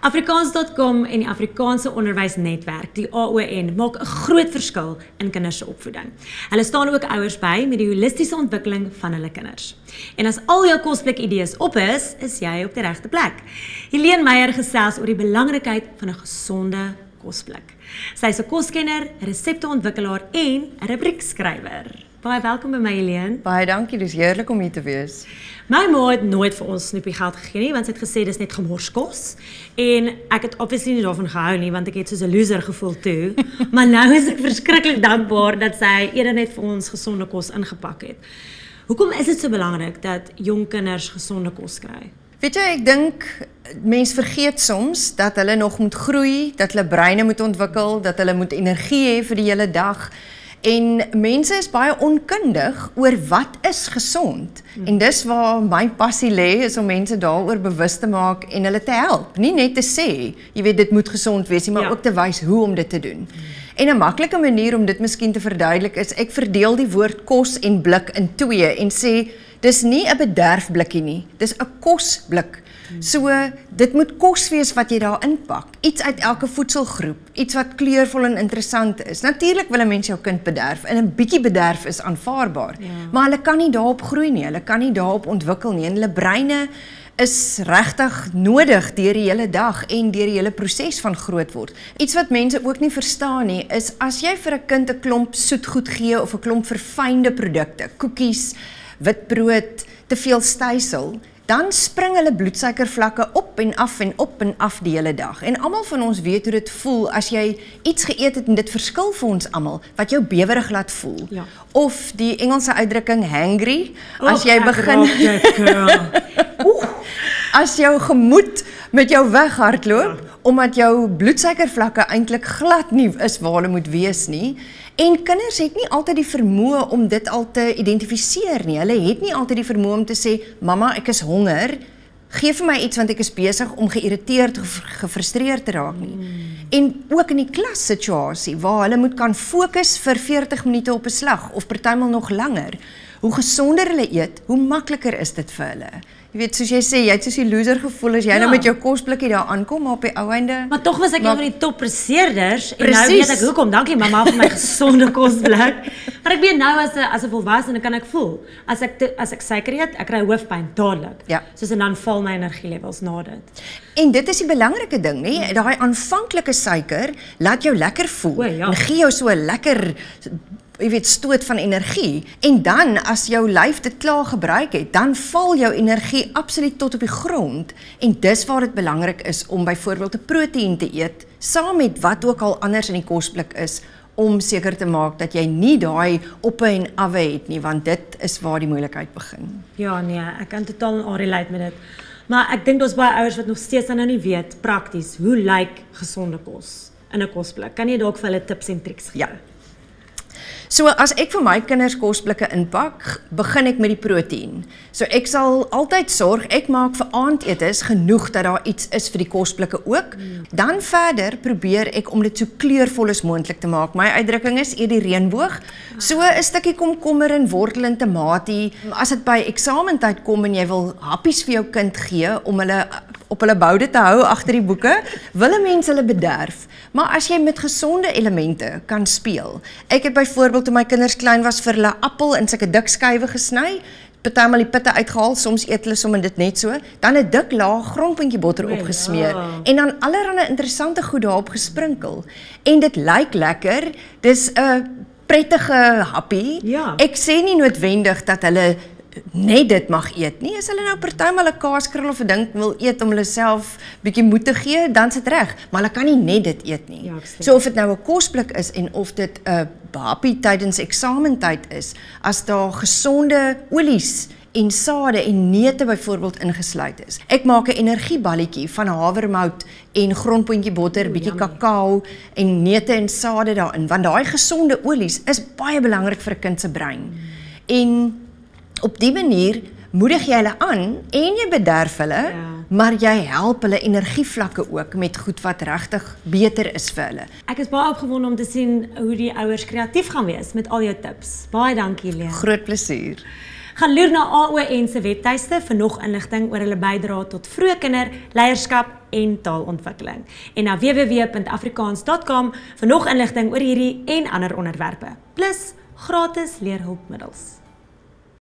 Afrikaans.com en die Afrikaanse Onderwysnetwerk, die AON, maak 'n groot verskil in kinders se opvoeding. Hulle staan ook ouers by met die holistiese ontwikkeling van hulle kinders. En as al jou kosblik idees op is jy op die regte plek. Helene Meyer gesels oor die belangrikheid van 'n gesonde kosblik. Sy is 'n koskenner, resepteontwikkelaar en 'n rubriekskrywer. Baie welkom by my, Helene. Baie dankie, dis heerlik om hier te wees. My ma het nooit vir ons snoepie geld gegee nie, want sy het gesê dis net gemorskos. En ek het obviously nie daarvan gehou nie, want ek het soos 'n loser gevoel toe. Maar nou is ek verskriklik dankbaar dat sy eerder net vir ons gesonde kos ingepak het. Hoekom is dit so belangrik dat jong kinders gesonde kos kry? Weet jy, ek dink mense vergeet soms dat hulle nog moet groei, dat hulle breine moet ontwikkel, dat hulle moet energie hê vir die hele dag. En mense is baie onkundig oor wat is gesond. En dis waar my passie lê, is om mense daaroor bewus te maak en hulle te help. Nie net te sê, jy weet dit moet gesond wees nie, maar ook te wys hoe om dit te doen. En 'n maklike manier om dit miskien te verduidelik is, ek verdeel die woord kos en blik in twee en sê, dis nie 'n bederfblikkie nie, dis 'n kosblik. So, dit moet kos wees wat jy daar inpak. Iets uit elke voedselgroep, iets wat kleurvol en interessant is. Natuurlik wil 'n mens jou kind bederf en 'n bietjie bederf is aanvaarbaar. Maar hulle kan nie daarop groei nie, hulle kan nie daarop ontwikkel nie en hulle breine is regtig nodig deur die hele dag en deur die hele proses van groot word. Iets wat mense ook nie verstaan nie, is as jy vir 'n kind 'n klomp soetgoed gee of 'n klomp verfynde produkte, koekies, witbrood, te veel stysel, dan spring hulle bloedsuikervlakke op en af die hele dag. En almal van ons weet hoe dit voel as jy iets geëet het en dit verskil vir ons almal, wat jou bewerig laat voel. Ja. Of die Engelse uitdrukking hangry, as jy begin as jou gemoed met jou weghardloop, omdat jou bloedsuikervlakke eintlik glad nie is waar hulle moet wees nie. En kinders het nie altyd die vermoë om dit al te identifiseer nie. Hulle het nie altyd die vermoë om te sê, mamma, ek is honger, gee vir my iets want ek is besig om geïrriteerd of gefrustreerd te raak nie. En ook in die klassituasie, waar hulle moet kan fokus vir 40 minute op 'n slag, of partymal nog langer. Hoe gesonder hulle eet, hoe makliker is dit vir hulle. Jy weet, soos jy sê, jy het soos die loser gevoel as jy nou met jou kosblikkie daar aankom, maar op die ou einde... Maar tog was ek een van die toppresteerders en nou weet ek hoekom. Dankie mamma vir my gesonde kosblik. Maar ek weet nou as 'n volwassene kan ek voel, as ek suiker eet, ek kry hoofpyn dadelik. Ja. Soos en dan val my energielevels na dit. En dit is die belangrike ding, nee, daai aanvanklike suiker laat jou lekker voel. En gee jou so 'n lekker, jy weet, stoot van energie, en dan as jou lyf dit klaar gebruik het, dan val jou energie absoluut tot op die grond, en dis waar dit belangrik is om byvoorbeeld 'n proteïen te eet, saam met wat ook al anders in die kosblik is, om seker te maak dat jy nie daai oppe en awe het nie, want dit is waar die moeilikheid begin. Ja, nee, ek kan totaal relate met dit. Maar ek dink daar's baie ouers wat nog steeds nou nie weet, prakties, hoe lyk gesonde kos in 'n kosblik? Kan jy dalk vir hulle tips en triks gee? Ja. So as ek vir my kinders kosblikke inpak, begin ek met die proteïen. So ek sal altyd sorg, ek maak vir aandetes genoeg dat daar iets is vir die kosblikke ook. Dan verder probeer ek om dit so kleurvol as moontlik te maak. My uitdrukking is eet die reënboog. So 'n stukkie komkommer en wortel en tamatie. As dit by eksamentyd kom en jy wil happies vir jou kind gee om hulle op hulle boude te hou agter die boeke, wil mense hulle bederf. Maar as jy met gesonde elemente kan speel. Ek het byvoorbeeld toe my kinders klein was vir hulle appel in sulke dik skywe gesny, partymal die pitte uitgehaal, soms eet hulle sommer dit net so, dan 'n dik laag grondpuntjie botter opgesmeer en dan allerlei interessante goed daarop gesprinkel. En dit lyk lekker. Dis 'n prettige happie. Ek sê nie noodwendig dat hulle net dit mag eet nie. As hulle nou partymal 'n kaaskrul of 'n ding wil eet om hulle self bietjie moed te gee, dan is dit reg, maar hulle kan nie net dit eet nie. So of dit nou 'n kosblik is en of dit 'n happie tydens eksamentyd is, as daar gesonde olies en sade en neute byvoorbeeld ingesluit is. Ek maak 'n energieballetjie van havermout en grondpuntjie botter, bietjie kakao en neute en sade daarin, want daai gesonde olies is baie belangrik vir 'n kind se brein. En op die manier moedig jy hulle aan en jy bederf hulle, maar jy help hulle energievlakke ook met goed wat regtig beter is vir hulle. Ek is baie opgewonde om te sien hoe die ouers kreatief gaan wees met al jou tips. Baie dankie, Helene. Groot plesier. Gaan loer na AON se webtuiste vir nog inligting oor hulle bydrae tot vroeë kinder, leierskap en taalontwikkeling. En na www.afrikaans.com vir nog inligting oor hierdie en ander onderwerpe, plus gratis leerhulpmiddels.